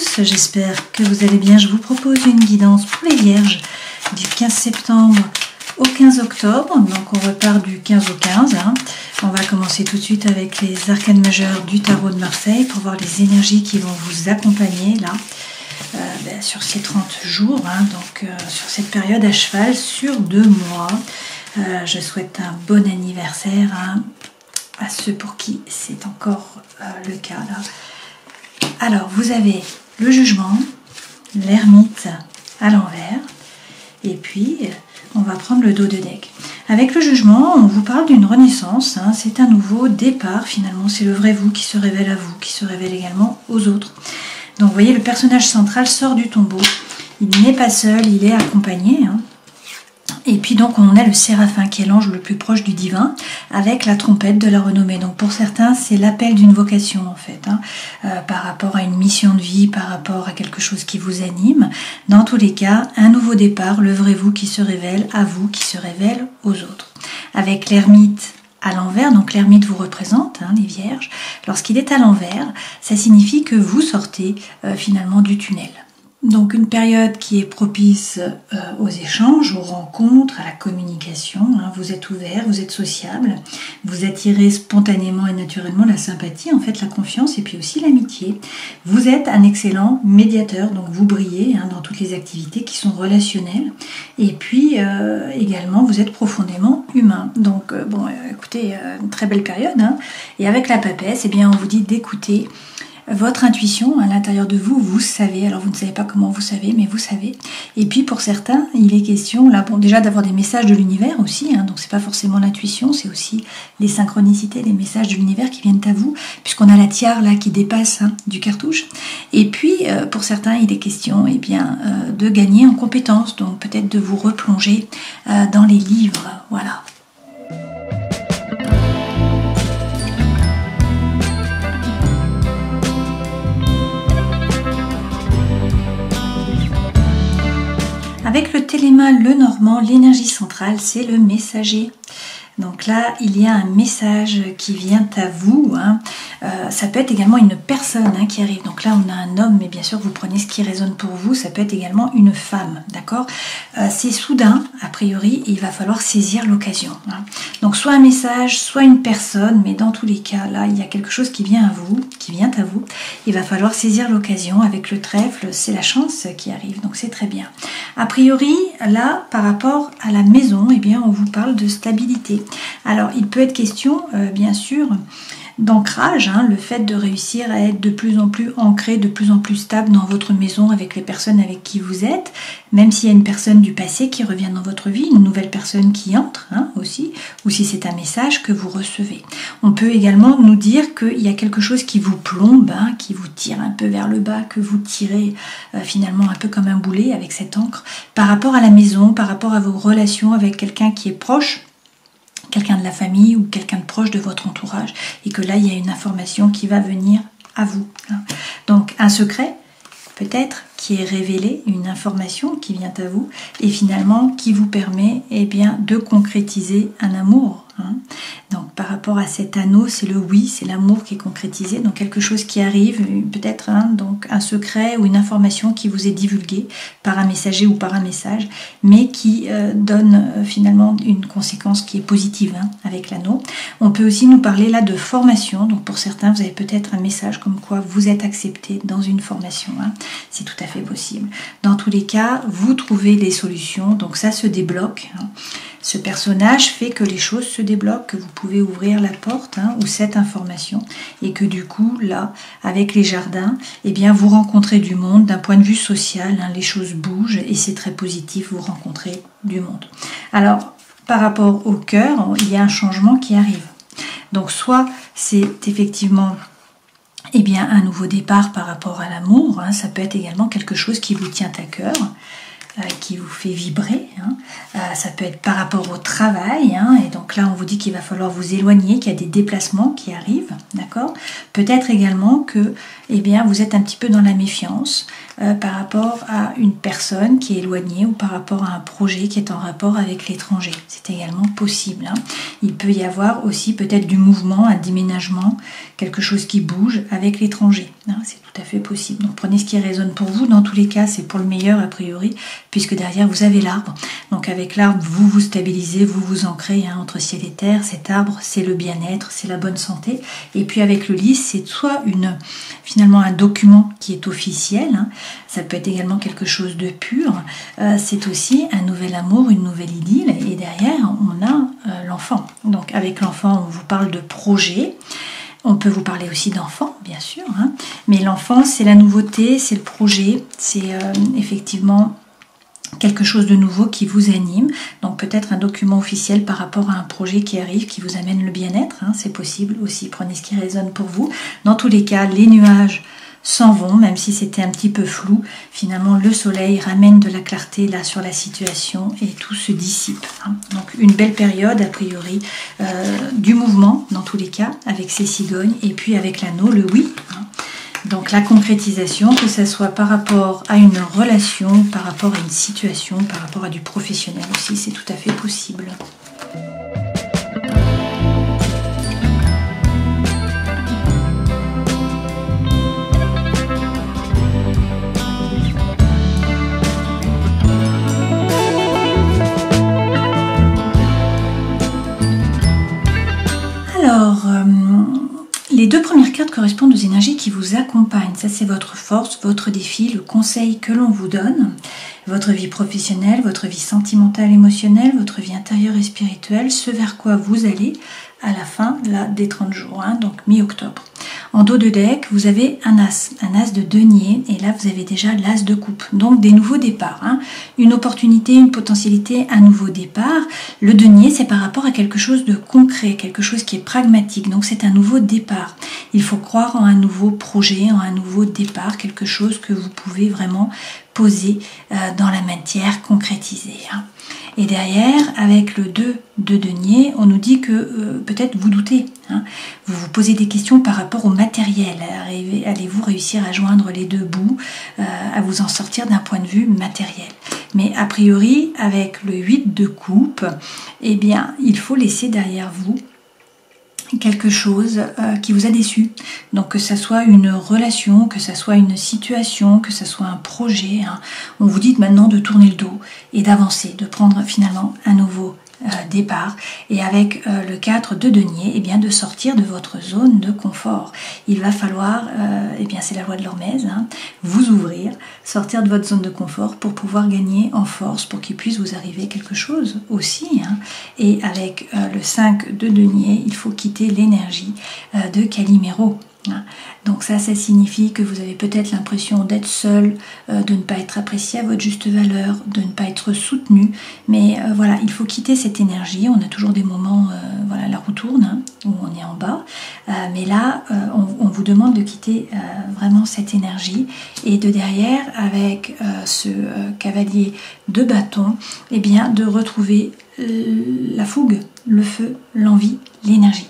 tous, j'espère que vous allez bien. Je vous propose une guidance pour les Vierges du 15 septembre au 15 octobre. Donc on repart du 15 au 15. On va commencer tout de suite avec les arcanes majeures du tarot de Marseille pour voir les énergies qui vont vous accompagner là sur ces 30 jours, sur cette période à cheval sur 2 mois. Je souhaite un bon anniversaire à ceux pour qui c'est encore le cas là. Alors, vous avez le jugement, l'ermite à l'envers, et puis on va prendre le dos de deck. Avec le jugement, on vous parle d'une renaissance, c'est un nouveau départ finalement, c'est le vrai vous qui se révèle à vous, qui se révèle également aux autres. Donc vous voyez, le personnage central sort du tombeau, il n'est pas seul, il est accompagné. Et puis donc on a le séraphin qui est l'ange le plus proche du divin avec la trompette de la renommée. Donc pour certains c'est l'appel d'une vocation en fait, par rapport à une mission de vie, par rapport à quelque chose qui vous anime. Dans tous les cas, un nouveau départ, le vrai vous qui se révèle à vous, qui se révèle aux autres. Avec l'ermite à l'envers, donc l'ermite vous représente, les vierges. Lorsqu'il est à l'envers, ça signifie que vous sortez finalement du tunnel. Donc une période qui est propice aux échanges, aux rencontres, à la communication. Vous êtes ouvert, vous êtes sociable, vous attirez spontanément et naturellement la sympathie, en fait la confiance et puis aussi l'amitié. Vous êtes un excellent médiateur, donc vous brillez dans toutes les activités qui sont relationnelles. Et puis également vous êtes profondément humain. Donc écoutez, une très belle période. Et avec la papesse, on vous dit d'écouter votre intuition à l'intérieur de vous, vous savez, alors vous ne savez pas comment vous savez, mais vous savez. Et puis pour certains, il est question là, déjà d'avoir des messages de l'univers aussi, donc c'est pas forcément l'intuition, c'est aussi les synchronicités, les messages de l'univers qui viennent à vous, puisqu'on a la tiare là qui dépasse du cartouche. Et puis pour certains, il est question de gagner en compétences, donc peut-être de vous replonger dans les livres, voilà. Avec le téléma, le normand, l'énergie centrale, c'est le messager. Donc là, il y a un message qui vient à vous. Ça peut être également une personne qui arrive. Donc là, on a un homme, mais bien sûr, vous prenez ce qui résonne pour vous. Ça peut être également une femme, d'accord ? C'est soudain, a priori, et il va falloir saisir l'occasion. Donc soit un message, soit une personne, mais dans tous les cas, là, il y a quelque chose qui vient à vous, Il va falloir saisir l'occasion. Avec le trèfle, c'est la chance qui arrive, donc c'est très bien. A priori, là, par rapport à la maison, on vous parle de stabilité. Alors, il peut être question, bien sûr, d'ancrage, le fait de réussir à être de plus en plus ancré, de plus en plus stable dans votre maison avec les personnes avec qui vous êtes, même s'il y a une personne du passé qui revient dans votre vie, une nouvelle personne qui entre aussi, ou si c'est un message que vous recevez. On peut également nous dire qu'il y a quelque chose qui vous plombe, qui vous tire un peu vers le bas, que vous tirez finalement un peu comme un boulet avec cette encre, par rapport à la maison, par rapport à vos relations avec quelqu'un qui est proche, quelqu'un de la famille ou quelqu'un de proche de votre entourage, et que là il y a une information qui va venir à vous. Donc un secret peut-être qui est révélé, une information qui vient à vous et finalement qui vous permet de concrétiser un amour. Donc par rapport à cet anneau, c'est le oui, c'est l'amour qui est concrétisé, donc quelque chose qui arrive, peut-être donc un secret ou une information qui vous est divulguée par un messager ou par un message, mais qui donne finalement une conséquence qui est positive avec l'anneau. On peut aussi nous parler là de formation, donc pour certains vous avez peut-être un message comme quoi vous êtes accepté dans une formation, c'est tout à fait possible. Dans tous les cas, vous trouvez des solutions, donc ça se débloque. Ce personnage fait que les choses se débloquent, que vous pouvez ouvrir la porte ou cette information et que du coup là avec les jardins vous rencontrez du monde d'un point de vue social, les choses bougent et c'est très positif, vous rencontrez du monde. Alors par rapport au cœur, il y a un changement qui arrive. Donc soit c'est effectivement un nouveau départ par rapport à l'amour, ça peut être également quelque chose qui vous tient à cœur. qui vous fait vibrer. Ça peut être par rapport au travail, et donc là on vous dit qu'il va falloir vous éloigner, qu'il y a des déplacements qui arrivent, d'accord. Peut-être également que vous êtes un petit peu dans la méfiance par rapport à une personne qui est éloignée ou par rapport à un projet qui est en rapport avec l'étranger. C'est également possible. Il peut y avoir aussi peut-être du mouvement, un déménagement, quelque chose qui bouge avec l'étranger. C'est tout à fait possible. Donc prenez ce qui résonne pour vous. Dans tous les cas, c'est pour le meilleur a priori, puisque derrière vous avez l'arbre. Donc avec l'arbre, vous vous stabilisez, vous vous ancrez entre ciel et terre. Cet arbre, c'est le bien-être, c'est la bonne santé. Et puis avec le lys, c'est soit finalement un document qui est officiel. Ça peut être également quelque chose de pur. C'est aussi un nouvel amour, une nouvelle idylle. Et derrière, on a l'enfant. Donc avec l'enfant, on vous parle de projet. On peut vous parler aussi d'enfant, bien sûr, mais l'enfant, c'est la nouveauté, c'est le projet, c'est effectivement quelque chose de nouveau qui vous anime. Donc peut-être un document officiel par rapport à un projet qui arrive, qui vous amène le bien-être, c'est possible aussi. Prenez ce qui résonne pour vous. Dans tous les cas, les nuages s'en vont, même si c'était un petit peu flou. Finalement, le soleil ramène de la clarté là sur la situation et tout se dissipe. Donc une belle période a priori, du mouvement dans tous les cas, avec ces cigognes et puis avec l'anneau, le oui. Donc la concrétisation, que ce soit par rapport à une relation, par rapport à une situation, par rapport à du professionnel aussi, c'est tout à fait possible. Alors, les deux premières cartes correspondent aux énergies qui vous accompagnent. Ça, c'est votre force, votre défi, le conseil que l'on vous donne. Votre vie professionnelle, votre vie sentimentale, émotionnelle, votre vie intérieure et spirituelle, ce vers quoi vous allez à la fin là, des 30 jours, donc mi-octobre. En dos de deck, vous avez un as de denier, et là vous avez déjà l'as de coupe, donc des nouveaux départs, une opportunité, une potentialité, un nouveau départ. Le denier, c'est par rapport à quelque chose de concret, quelque chose qui est pragmatique, donc c'est un nouveau départ. Il faut croire en un nouveau projet, en un nouveau départ, quelque chose que vous pouvez vraiment poser dans la matière, concrétiser. Et derrière, avec le 2 de denier, on nous dit que peut-être vous doutez. Vous vous posez des questions par rapport au matériel. Allez-vous réussir à joindre les deux bouts, à vous en sortir d'un point de vue matériel? Mais a priori, avec le 8 de coupe, il faut laisser derrière vous quelque chose qui vous a déçu. Donc que ça soit une relation, que ça soit une situation, que ça soit un projet, on vous dit maintenant de tourner le dos et d'avancer, de prendre finalement un nouveau départ, et avec le 4 de denier, de sortir de votre zone de confort. Il va falloir, c'est la loi de l'hormèse, vous ouvrir, sortir de votre zone de confort pour pouvoir gagner en force, pour qu'il puisse vous arriver quelque chose aussi. Et avec le 5 de denier, il faut quitter l'énergie de Calimero. Donc ça signifie que vous avez peut-être l'impression d'être seul, de ne pas être apprécié à votre juste valeur, de ne pas être soutenu, mais il faut quitter cette énergie. On a toujours des moments, la roue tourne, où on est en bas, mais là on vous demande de quitter vraiment cette énergie, et de derrière, avec ce cavalier de bâton, de retrouver la fougue, le feu, l'envie, l'énergie.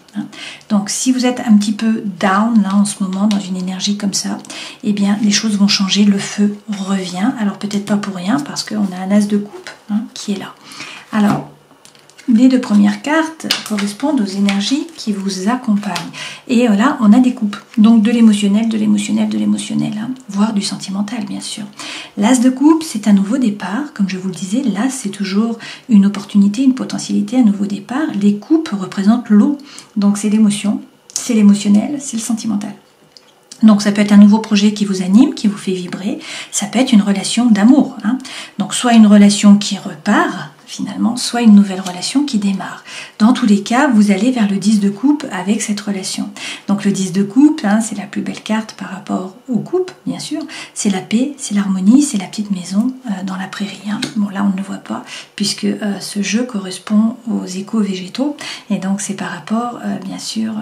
Donc si vous êtes un petit peu down là en ce moment, dans une énergie comme ça, les choses vont changer, le feu revient. Alors peut-être pas pour rien, parce qu'on a un as de coupe qui est là. Alors les deux premières cartes correspondent aux énergies qui vous accompagnent. Et là, on a des coupes. Donc de l'émotionnel, voire du sentimental, bien sûr. L'as de coupe, c'est un nouveau départ. Comme je vous le disais, l'as, c'est toujours une opportunité, une potentialité, un nouveau départ. Les coupes représentent l'eau. Donc c'est l'émotion, c'est l'émotionnel, c'est le sentimental. Donc ça peut être un nouveau projet qui vous anime, qui vous fait vibrer. Ça peut être une relation d'amour. Donc soit une relation qui repart, finalement, soit une nouvelle relation qui démarre. Dans tous les cas, vous allez vers le 10 de coupe avec cette relation. Donc le 10 de coupe, c'est la plus belle carte par rapport aux coupes, bien sûr. C'est la paix, c'est l'harmonie, c'est la petite maison dans la prairie. Bon, là, on ne le voit pas, puisque ce jeu correspond aux éco-végétaux. Et donc, c'est par rapport, bien sûr,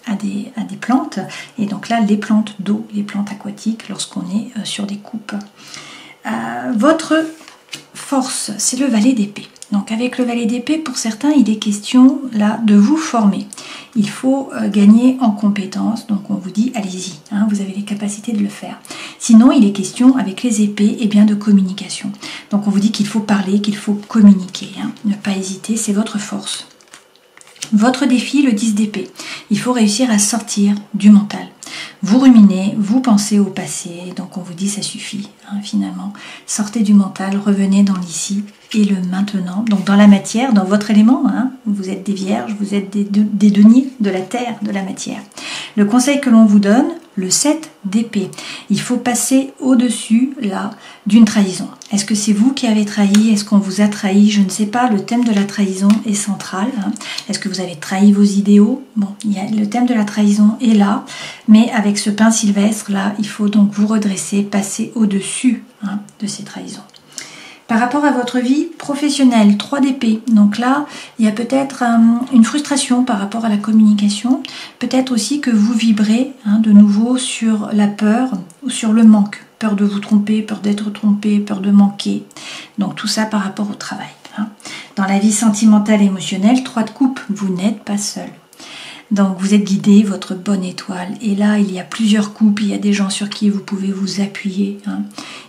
à des plantes. Et donc là, les plantes d'eau, les plantes aquatiques, lorsqu'on est sur des coupes. Votre force, c'est le valet d'épée. Donc avec le valet d'épée, pour certains, il est question là de vous former. Il faut gagner en compétences, donc on vous dit allez-y, hein, vous avez les capacités de le faire. Sinon, il est question avec les épées et bien de communication. Donc on vous dit qu'il faut parler, qu'il faut communiquer, hein, ne pas hésiter, c'est votre force. Votre défi, le 10 d'épée, il faut réussir à sortir du mental. Vous ruminez, vous pensez au passé, donc on vous dit ça suffit, hein, finalement. Sortez du mental, revenez dans l'ici et le maintenant, donc dans la matière, dans votre élément, hein. Vous êtes des vierges, vous êtes des deniers de la terre, de la matière. Le conseil que l'on vous donne, le 7 d'épée, il faut passer au-dessus là d'une trahison. Est-ce que c'est vous qui avez trahi? Est-ce qu'on vous a trahi? Je ne sais pas, le thème de la trahison est central. Hein. Est-ce que vous avez trahi vos idéaux? Bon, le thème de la trahison est là, mais avec ce pain sylvestre là, il faut donc vous redresser, passer au-dessus, hein, de ces trahisons. Par rapport à votre vie professionnelle, 3 d'épée. Donc là, il y a peut-être une frustration par rapport à la communication. Peut-être aussi que vous vibrez, hein, de nouveau sur la peur ou sur le manque. Peur de vous tromper, peur d'être trompé, peur de manquer. Donc tout ça par rapport au travail. Hein. Dans la vie sentimentale et émotionnelle, 3 de coupe, vous n'êtes pas seul. Donc vous êtes guidé, votre bonne étoile. Et là, il y a plusieurs coupes, il y a des gens sur qui vous pouvez vous appuyer, hein,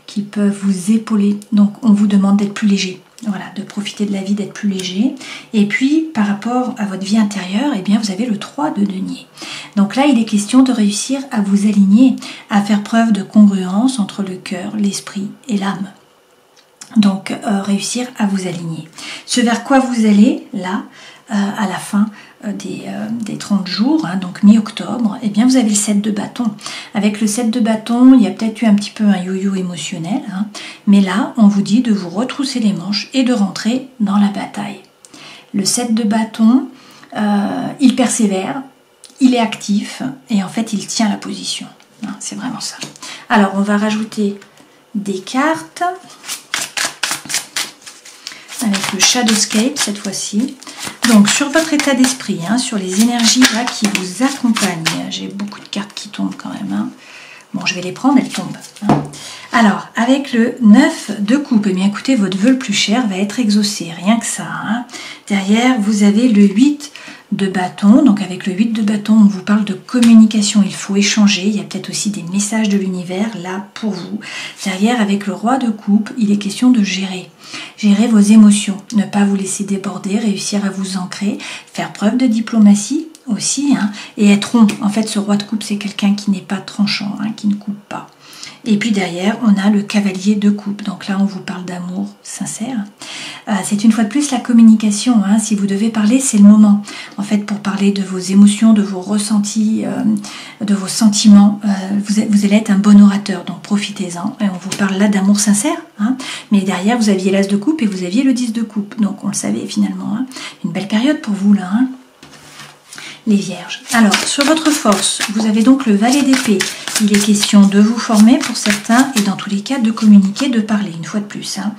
qui peuvent vous épauler. Donc on vous demande d'être plus léger. Voilà, de profiter de la vie, d'être plus léger. Et puis, par rapport à votre vie intérieure, eh bien, vous avez le 3 de denier. Donc là, il est question de réussir à vous aligner, à faire preuve de congruence entre le cœur, l'esprit et l'âme. Donc, réussir à vous aligner. Ce vers quoi vous allez, là, à la fin des 30 jours, hein, donc mi-octobre, eh bien vous avez le 7 de bâton. Avec le 7 de bâton, il y a peut-être eu un petit peu un yo-yo émotionnel, hein, mais là, on vous dit de vous retrousser les manches et de rentrer dans la bataille. Le 7 de bâton, il persévère, il est actif et en fait, il tient la position. Hein, c'est vraiment ça. Alors, on va rajouter des cartes avec le Shadowscape cette fois-ci. Donc sur votre état d'esprit, hein, sur les énergies là qui vous accompagnent, j'ai beaucoup de cartes qui tombent quand même. Hein. Bon, je vais les prendre, elles tombent. Hein. Alors, avec le 9 de coupe, eh bien écoutez, votre vœu le plus cher va être exaucé, rien que ça. Hein. Derrière, vous avez le 8 de bâton. Donc avec le 8 de bâton, on vous parle de communication, il faut échanger. Il y a peut-être aussi des messages de l'univers là pour vous. Derrière, avec le roi de coupe, il est question de gérer. Gérer vos émotions, ne pas vous laisser déborder, réussir à vous ancrer, faire preuve de diplomatie aussi, hein, et être rond. En fait, ce roi de coupe, c'est quelqu'un qui n'est pas tranchant, hein, qui ne coupe pas. Et puis derrière, on a le cavalier de coupe. Donc là, on vous parle d'amour sincère. C'est une fois de plus la communication. Hein. Si vous devez parler, c'est le moment. En fait, pour parler de vos émotions, de vos ressentis, de vos sentiments, vous allez être un bon orateur. Donc profitez-en. Et on vous parle là d'amour sincère. Hein. Mais derrière, vous aviez l'as de coupe et vous aviez le 10 de coupe. Donc on le savait finalement. Hein. Une belle période pour vous là. Hein. Les vierges. Alors, sur votre force, vous avez donc le valet d'épée. Il est question de vous former pour certains et dans tous les cas de communiquer, de parler, une fois de plus. Hein.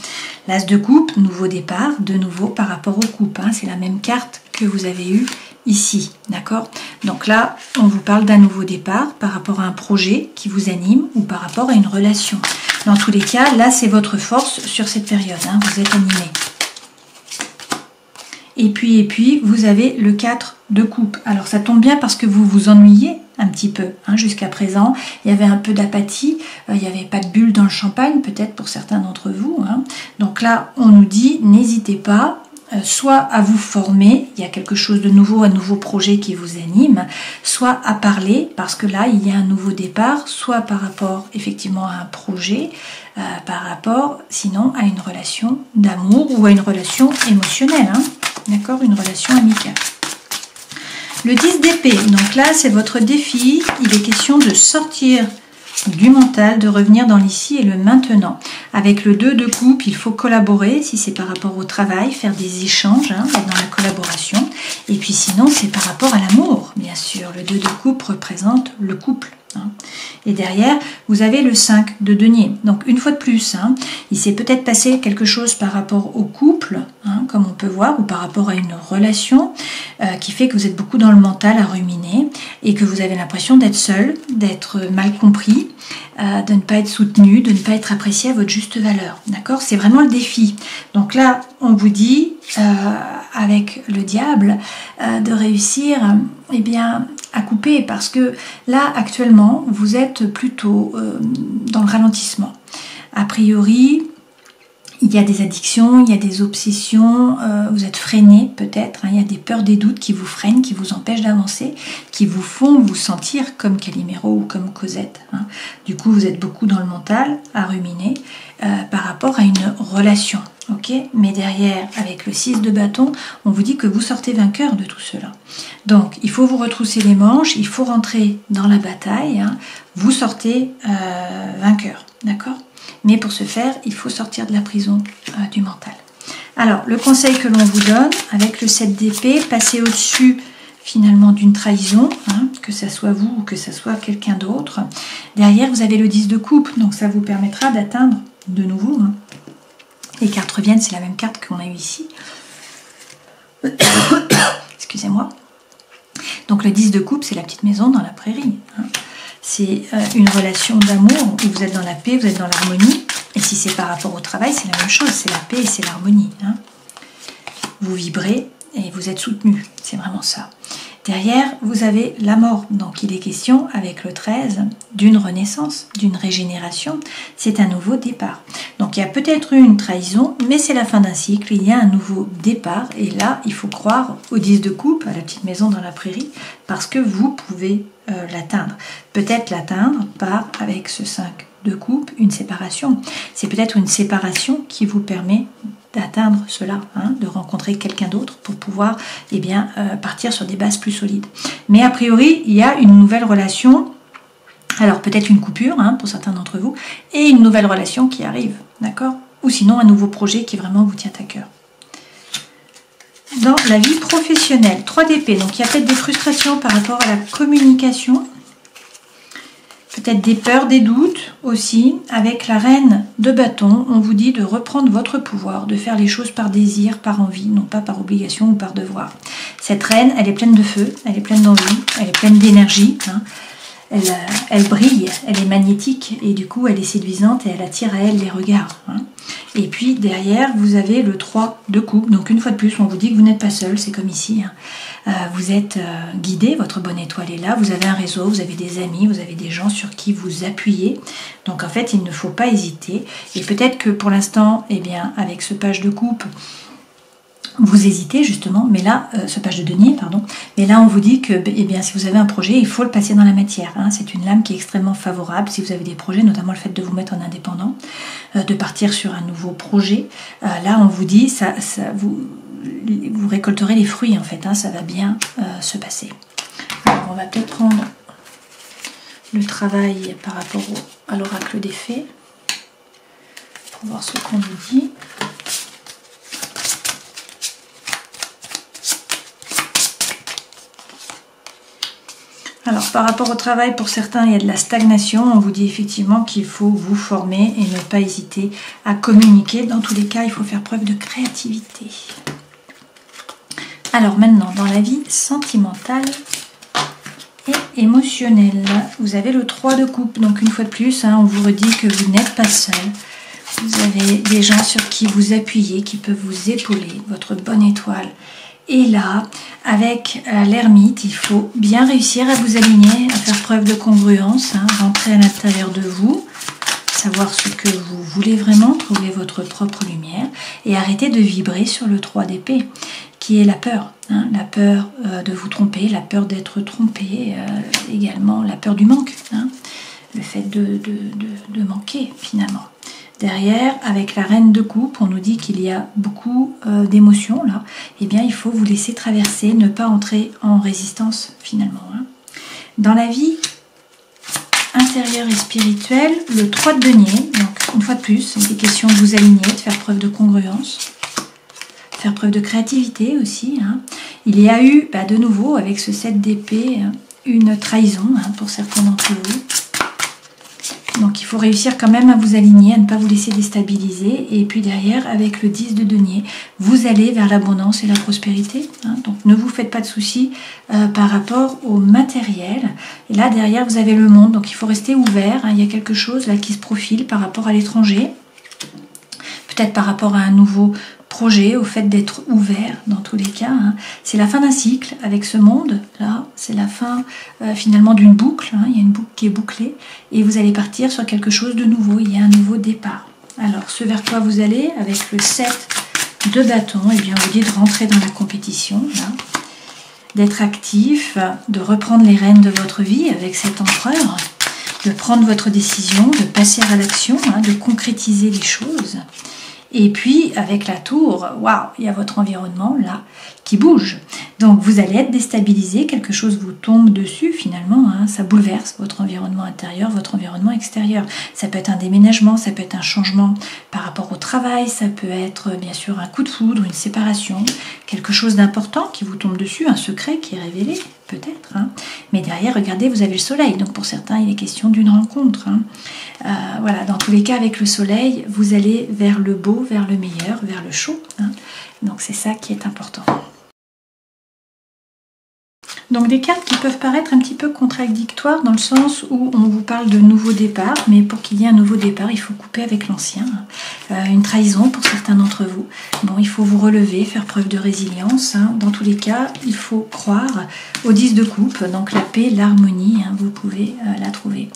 L'as de coupe, nouveau départ, de nouveau par rapport aux coupes. Hein. C'est la même carte que vous avez eue ici, d'accord? Donc là, on vous parle d'un nouveau départ par rapport à un projet qui vous anime ou par rapport à une relation. Dans tous les cas, là, c'est votre force sur cette période. Hein. Vous êtes animé. Et puis, vous avez le 4 de coupe. Alors, ça tombe bien parce que vous vous ennuyez un petit peu. Hein, jusqu'à présent, il y avait un peu d'apathie. Il n'y avait pas de bulle dans le champagne, peut-être pour certains d'entre vous. Hein. Donc là, on nous dit, n'hésitez pas, soit à vous former, il y a quelque chose de nouveau, un nouveau projet qui vous anime, soit à parler, parce que là, il y a un nouveau départ, soit par rapport, effectivement, à un projet, par rapport, sinon, à une relation d'amour ou à une relation émotionnelle. Hein. D'accord, une relation amicale. Le 10 d'épée, donc là c'est votre défi, il est question de sortir du mental, de revenir dans l'ici et le maintenant. Avec le 2 de coupe, il faut collaborer, si c'est par rapport au travail, faire des échanges, hein, dans la collaboration. Et puis sinon c'est par rapport à l'amour, bien sûr. Le 2 de coupe représente le couple. Hein. Et derrière, vous avez le 5 de denier. Donc une fois de plus, hein, il s'est peut-être passé quelque chose par rapport au couple, hein, comme on peut voir, ou par rapport à une relation qui fait que vous êtes beaucoup dans le mental à ruminer et que vous avez l'impression d'être seul, d'être mal compris, de ne pas être soutenu, de ne pas être apprécié à votre juste valeur. D'accord? C'est vraiment le défi. Donc là, on vous dit, avec le diable, de réussir eh bien, à couper, parce que là, actuellement, vous êtes plutôt dans le ralentissement. A priori, il y a des addictions, il y a des obsessions, vous êtes freiné peut-être, hein, il y a des peurs, des doutes qui vous freinent, qui vous empêchent d'avancer, qui vous font vous sentir comme Calimero ou comme Cosette. Hein. Du coup, vous êtes beaucoup dans le mental, à ruminer, par rapport à une relation. Okay, mais derrière, avec le 6 de bâton, on vous dit que vous sortez vainqueur de tout cela. Donc, il faut vous retrousser les manches, il faut rentrer dans la bataille, hein, vous sortez vainqueur, d'accord? Mais pour ce faire, il faut sortir de la prison du mental. Alors, le conseil que l'on vous donne, avec le 7 d'épée, passez au-dessus finalement d'une trahison, hein, que ça soit vous ou que ça soit quelqu'un d'autre. Derrière, vous avez le 10 de coupe, donc ça vous permettra d'atteindre de nouveau... Hein, les cartes reviennent, c'est la même carte qu'on a eu ici. Excusez-moi. Donc le 10 de coupe, c'est la petite maison dans la prairie. Hein. C'est une relation d'amour où vous êtes dans la paix, vous êtes dans l'harmonie. Et si c'est par rapport au travail, c'est la même chose, c'est la paix et c'est l'harmonie. Hein. Vous vibrez et vous êtes soutenu, c'est vraiment ça. Derrière, vous avez la mort. Donc il est question, avec le 13, d'une renaissance, d'une régénération. C'est un nouveau départ. Donc il y a peut-être eu une trahison, mais c'est la fin d'un cycle. Il y a un nouveau départ. Et là, il faut croire au 10 de coupe, à la petite maison dans la prairie, parce que vous pouvez l'atteindre. Peut-être l'atteindre par, avec ce 5 de coupe, une séparation. C'est peut-être une séparation qui vous permet d'atteindre cela, hein, de rencontrer quelqu'un d'autre pour pouvoir eh bien, partir sur des bases plus solides. Mais a priori, il y a une nouvelle relation, alors peut-être une coupure hein, pour certains d'entre vous, et une nouvelle relation qui arrive, d'accord? Ou sinon un nouveau projet qui vraiment vous tient à cœur. Dans la vie professionnelle, 3 d'épée, donc il y a peut-être des frustrations par rapport à la communication, peut-être des peurs, des doutes aussi. Avec la reine de bâton, on vous dit de reprendre votre pouvoir, de faire les choses par désir, par envie, non pas par obligation ou par devoir. Cette reine, elle est pleine de feu, elle est pleine d'envie, elle est pleine d'énergie. Hein. Elle brille, elle est magnétique et du coup elle est séduisante et elle attire à elle les regards. Hein. Et puis derrière, vous avez le 3 de coupe. Donc une fois de plus, on vous dit que vous n'êtes pas seul, c'est comme ici. Hein. Vous êtes guidé, votre bonne étoile est là, vous avez un réseau, vous avez des amis, vous avez des gens sur qui vous appuyez. Donc en fait, il ne faut pas hésiter. Et peut-être que pour l'instant, eh bien, avec ce page de coupe, vous hésitez justement, mais là, ce page de denier, pardon, mais là on vous dit que eh bien, si vous avez un projet, il faut le passer dans la matière. Hein. C'est une lame qui est extrêmement favorable si vous avez des projets, notamment le fait de vous mettre en indépendant, de partir sur un nouveau projet. Là on vous dit, vous récolterez les fruits en fait, hein, ça va bien se passer. Alors on va peut-être prendre le travail par rapport à l'oracle des fées, pour voir ce qu'on nous dit. Alors, par rapport au travail, pour certains, il y a de la stagnation. On vous dit effectivement qu'il faut vous former et ne pas hésiter à communiquer. Dans tous les cas, il faut faire preuve de créativité. Alors maintenant, dans la vie sentimentale et émotionnelle, vous avez le 3 de coupe. Donc une fois de plus, hein, on vous redit que vous n'êtes pas seul. Vous avez des gens sur qui vous appuyez, qui peuvent vous épauler. Votre bonne étoile est là. Avec l'ermite, il faut bien réussir à vous aligner, à faire preuve de congruence, hein, rentrer à l'intérieur de vous, savoir ce que vous voulez vraiment, trouver votre propre lumière et arrêter de vibrer sur le 3 d'épée, qui est la peur. Hein, la peur de vous tromper, la peur d'être trompé, également la peur du manque, hein, le fait de manquer finalement. Derrière, avec la reine de coupe, on nous dit qu'il y a beaucoup d'émotions là. Eh bien, il faut vous laisser traverser, ne pas entrer en résistance finalement. Hein. Dans la vie intérieure et spirituelle, le 3 de denier, donc une fois de plus, il est question de vous aligner, de faire preuve de congruence, faire preuve de créativité aussi. Hein. Il y a eu, de nouveau, avec ce 7 d'épée, une trahison hein, pour certains d'entre vous. Donc il faut réussir quand même à vous aligner, à ne pas vous laisser déstabiliser. Et puis derrière, avec le 10 de denier, vous allez vers l'abondance et la prospérité. Hein. Donc ne vous faites pas de soucis par rapport au matériel. Et là derrière, vous avez le monde. Donc il faut rester ouvert. Hein. Il y a quelque chose là qui se profile par rapport à l'étranger. Peut-être par rapport à un nouveau projet, au fait d'être ouvert dans tous les cas. Hein. C'est la fin d'un cycle avec ce monde là, c'est la fin finalement d'une boucle, hein. Il y a une boucle qui est bouclée et vous allez partir sur quelque chose de nouveau, il y a un nouveau départ. Alors ce vers quoi vous allez avec le 7 de bâton, et bien on vous dit de rentrer dans la compétition, d'être actif, de reprendre les rênes de votre vie avec cet empereur, de prendre votre décision, de passer à l'action, hein, de concrétiser les choses. Et puis, avec la tour, waouh, il y a votre environnement là qui bouge. Donc, vous allez être déstabilisé, quelque chose vous tombe dessus finalement, hein, ça bouleverse votre environnement intérieur, votre environnement extérieur. Ça peut être un déménagement, ça peut être un changement par rapport au travail, ça peut être bien sûr un coup de foudre, une séparation, quelque chose d'important qui vous tombe dessus, un secret qui est révélé, peut-être. Hein. Mais derrière, regardez, vous avez le soleil. Donc, pour certains, il est question d'une rencontre. Hein. Voilà, dans tous les cas, avec le soleil, vous allez vers le beau, vers le meilleur, vers le chaud. Hein. Donc, c'est ça qui est important. Donc des cartes qui peuvent paraître un petit peu contradictoires dans le sens où on vous parle de nouveau départ, mais pour qu'il y ait un nouveau départ, il faut couper avec l'ancien. Une trahison pour certains d'entre vous. Bon, il faut vous relever, faire preuve de résilience. Hein. Dans tous les cas, il faut croire au 10 de coupe, donc la paix, l'harmonie, hein, vous pouvez la trouver.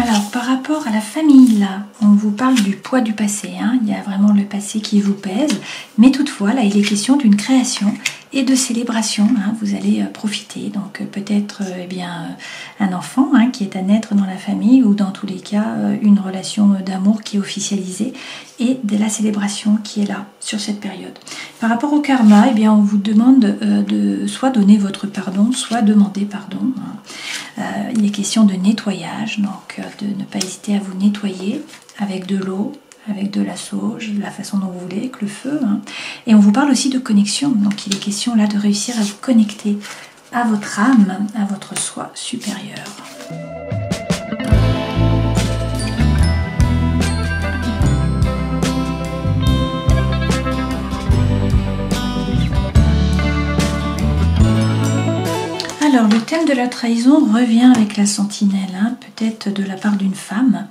Alors, par rapport à la famille, là, on vous parle du poids du passé. Hein. Il y a vraiment le passé qui vous pèse. Mais toutefois, là, il est question d'une création et de célébration. Hein. Vous allez profiter. Donc, peut-être un enfant hein, qui est à naître dans la famille ou dans tous les cas, une relation d'amour qui est officialisée et de la célébration qui est là sur cette période. Par rapport au karma, eh bien, on vous demande de soit donner votre pardon, soit demander pardon. Hein. Il est question de nettoyage, donc de ne pas hésiter à vous nettoyer avec de l'eau, avec de la sauge, de la façon dont vous voulez, avec le feu. Hein. Et on vous parle aussi de connexion, donc il est question là de réussir à vous connecter à votre âme, à votre soi supérieur. Alors, le thème de la trahison revient avec la sentinelle, hein, peut-être de la part d'une femme.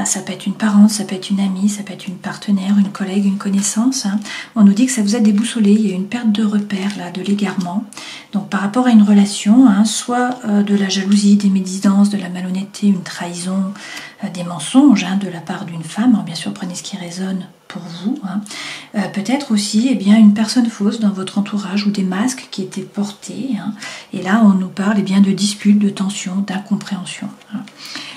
Ça peut être une parente, ça peut être une amie, ça peut être une partenaire, une collègue, une connaissance. Hein. On nous dit que ça vous a déboussolé, il y a une perte de repère, là, de l'égarement. Donc par rapport à une relation, hein, soit de la jalousie, des médisances, de la malhonnêteté, une trahison, des mensonges hein, de la part d'une femme. Alors, bien sûr, prenez ce qui résonne pour vous. Hein. Peut-être aussi une personne fausse dans votre entourage ou des masques qui étaient portés. Hein. Et là, on nous parle de disputes, de tensions, d'incompréhension. Hein.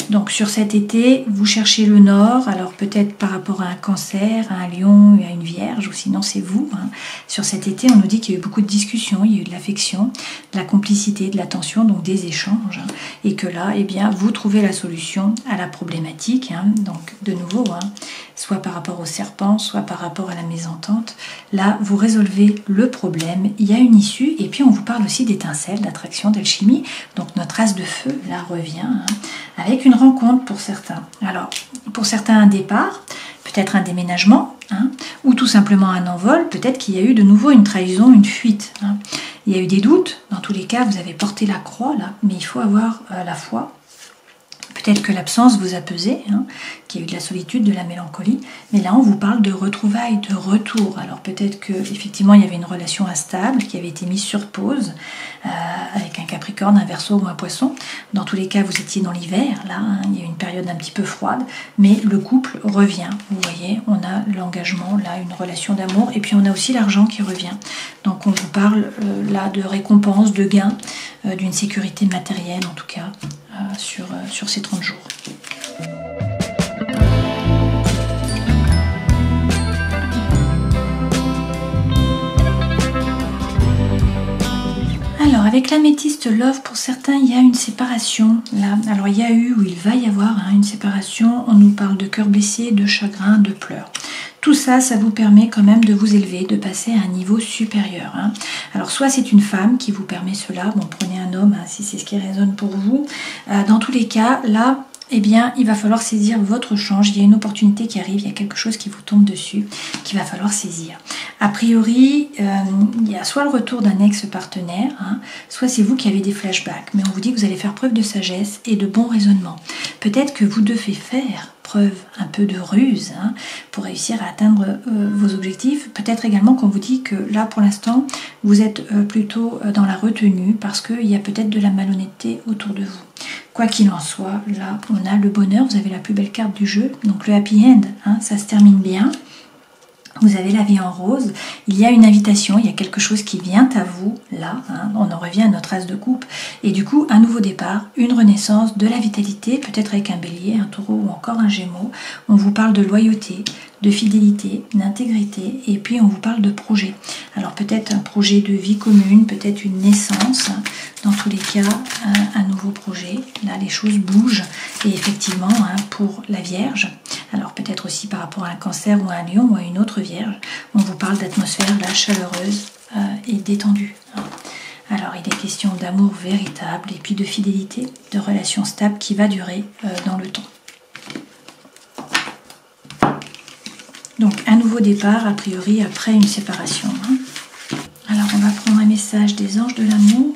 Donc sur cet été, vous cherchez le nord, alors peut-être par rapport à un cancer, à un lion, à une vierge, ou sinon c'est vous. Hein. Sur cet été, on nous dit qu'il y a eu beaucoup de discussions, il y a eu de l'affection, de la complicité, de l'attention, donc des échanges. Hein. Et que là, vous trouvez la solution à la problématique. Hein. Donc de nouveau, soit par rapport au serpent, soit par rapport à la mésentente. Là, vous résolvez le problème, il y a une issue, et puis on vous parle aussi d'étincelles, d'attraction, d'alchimie. Donc notre as de feu, là, revient, hein, avec une rencontre pour certains. Alors, pour certains, un départ, peut-être un déménagement, hein, ou tout simplement un envol, peut-être qu'il y a eu de nouveau une trahison, une fuite. Hein. Il y a eu des doutes, dans tous les cas, vous avez porté la croix, là, mais il faut avoir la foi. Peut-être que l'absence vous a pesé, hein, qu'il y a eu de la solitude, de la mélancolie, mais là on vous parle de retrouvailles, de retour. Alors peut-être qu'effectivement il y avait une relation instable qui avait été mise sur pause avec un Capricorne, un Verseau ou un Poisson. Dans tous les cas vous étiez dans l'hiver, là hein, il y a eu une période un petit peu froide, mais le couple revient. Vous voyez, on a l'engagement, là une relation d'amour, et puis on a aussi l'argent qui revient. Donc on vous parle là de récompense, de gain, d'une sécurité matérielle en tout cas. Sur ces 30 jours. Alors avec l'améthyste Love, pour certains, il y a une séparation là. Alors il y a eu ou il va y avoir une séparation. On nous parle de cœur blessé, de chagrin, de pleurs. Tout ça, ça vous permet quand même de vous élever, de passer à un niveau supérieur. Alors soit c'est une femme qui vous permet cela, bon prenez un homme si c'est ce qui résonne pour vous. Dans tous les cas, là, eh bien, il va falloir saisir votre change. Il y a une opportunité qui arrive, il y a quelque chose qui vous tombe dessus, qu'il va falloir saisir. A priori, il y a soit le retour d'un ex-partenaire, soit c'est vous qui avez des flashbacks. Mais on vous dit que vous allez faire preuve de sagesse et de bon raisonnement. Peut-être que vous devez faire preuve un peu de ruse pour réussir à atteindre vos objectifs. Peut-être également qu'on vous dit que là, pour l'instant, vous êtes plutôt dans la retenue parce qu'il y a peut-être de la malhonnêteté autour de vous. Quoi qu'il en soit, là, on a le bonheur, vous avez la plus belle carte du jeu, donc le happy end, ça se termine bien. Vous avez la vie en rose, il y a une invitation, il y a quelque chose qui vient à vous, là, on en revient à notre as de coupe, et du coup, un nouveau départ, une renaissance, de la vitalité, peut-être avec un bélier, un taureau ou encore un gémeau. On vous parle de loyauté, de fidélité, d'intégrité, et puis on vous parle de projet. Alors peut-être un projet de vie commune, peut-être une naissance, dans tous les cas, un nouveau projet. Là, les choses bougent, et effectivement, pour la Vierge, alors peut-être aussi par rapport à un Cancer ou à un Lion ou à une autre Vierge, on vous parle d'atmosphère là chaleureuse et détendue. Alors il est question d'amour véritable et puis de fidélité, de relations stables qui va durer dans le temps. Donc un nouveau départ a priori après une séparation. Alors on va prendre un message des anges de l'amour.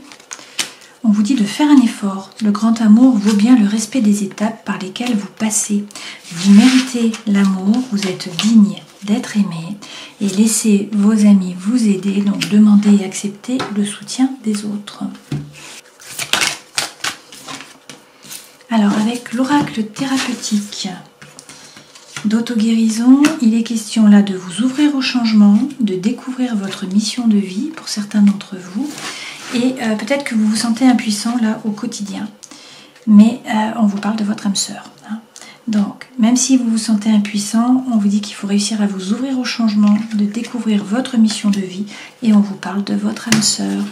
On vous dit de faire un effort. Le grand amour vaut bien le respect des étapes par lesquelles vous passez. Vous méritez l'amour, vous êtes digne d'être aimé et laissez vos amis vous aider. Donc demandez et acceptez le soutien des autres. Alors avec l'oracle thérapeutique d'auto-guérison, il est question là de vous ouvrir au changement, de découvrir votre mission de vie pour certains d'entre vous. Et peut-être que vous vous sentez impuissant là au quotidien. Mais on vous parle de votre âme sœur. Donc, même si vous vous sentez impuissant, on vous dit qu'il faut réussir à vous ouvrir au changement, de découvrir votre mission de vie. Et on vous parle de votre âme sœur.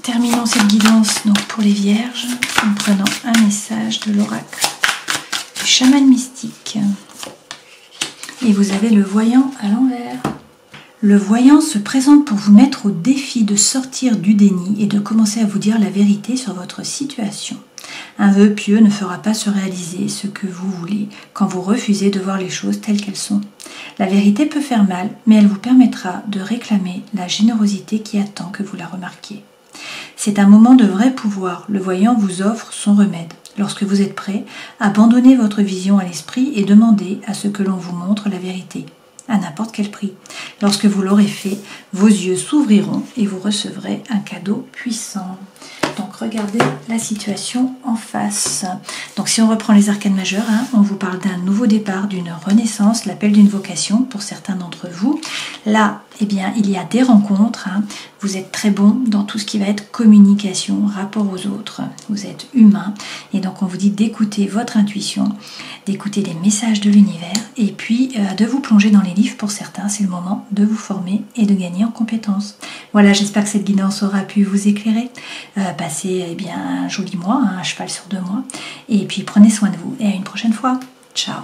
Terminons cette guidance donc, pour les vierges en prenant un message de l'oracle du chaman mystique. Et vous avez le voyant à l'envers. Le voyant se présente pour vous mettre au défi de sortir du déni et de commencer à vous dire la vérité sur votre situation. Un vœu pieux ne fera pas se réaliser ce que vous voulez quand vous refusez de voir les choses telles qu'elles sont. La vérité peut faire mal, mais elle vous permettra de réclamer la générosité qui attend que vous la remarquiez. C'est un moment de vrai pouvoir. Le voyant vous offre son remède. Lorsque vous êtes prêt, abandonnez votre vision à l'esprit et demandez à ce que l'on vous montre la vérité, à n'importe quel prix. Lorsque vous l'aurez fait, vos yeux s'ouvriront et vous recevrez un cadeau puissant. Donc regardez la situation en face. Donc si on reprend les arcanes majeures, on vous parle d'un nouveau départ, d'une renaissance, l'appel d'une vocation pour certains d'entre vous. Là, eh bien, il y a des rencontres. Vous êtes très bon dans tout ce qui va être communication, rapport aux autres. Vous êtes humain. Et donc on vous dit d'écouter votre intuition, d'écouter les messages de l'univers et puis de vous plonger dans les livres. Pour certains, c'est le moment de vous former et de gagner en compétences. Voilà, j'espère que cette guidance aura pu vous éclairer. Passez un joli mois, un cheval sur 2 mois. Et puis prenez soin de vous et à une prochaine fois. Ciao.